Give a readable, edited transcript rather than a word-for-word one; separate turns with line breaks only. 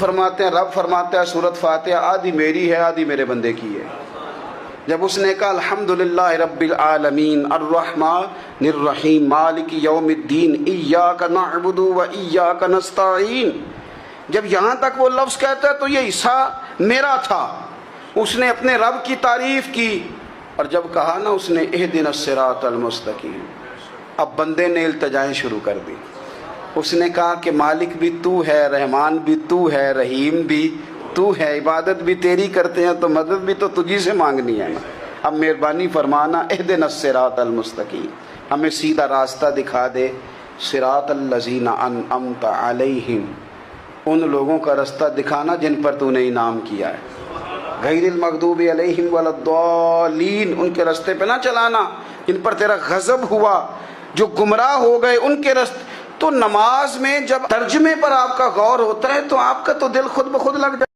فرماتے ہیں، رب فرماتا ہے سورۃ فاتحہ آدھی میری ہے آدھی میرے بندے کی ہے۔ جب اس نے کہا الحمدللہ رب العالمین الرحمن الرحیم مالک یوم الدین ایاک نعبد و ایاک نستعین، جب یہاں تک وہ لفظ کہتا ہے تو یہ حصہ میرا تھا۔ اس نے اپنے رب کی تعریف کی، اور جب کہا نا اس نے اہدنا الصراط المستقیم، اب بندے نے التجائیں شروع کر دی۔ اس نے کہا کہ مالک بھی تو ہے، رحمان بھی تو ہے، رحیم بھی تو ہے، عبادت بھی تیری کرتے ہیں تو مدد بھی تو تجھی سے مانگنی ہے نا۔ اب مہربانی فرمانا اہدنا الصراط المستقیم، ہمیں سیدھا راستہ دکھا دے، صراط الذین انعمت علیہم، ان لوگوں کا راستہ دکھانا جن پر تو نے انعام کیا ہے، غیر المغضوب علیہم ولا الضالین، ان کے راستے پہ نہ چلانا جن پر تیرا غضب ہوا، جو گمراہ ہو گئے ان کے راستے۔ تو نماز میں جب ترجمے پر آپ کا غور ہوتا ہے تو آپ کا تو دل خود بخود لگ جاتا ہے۔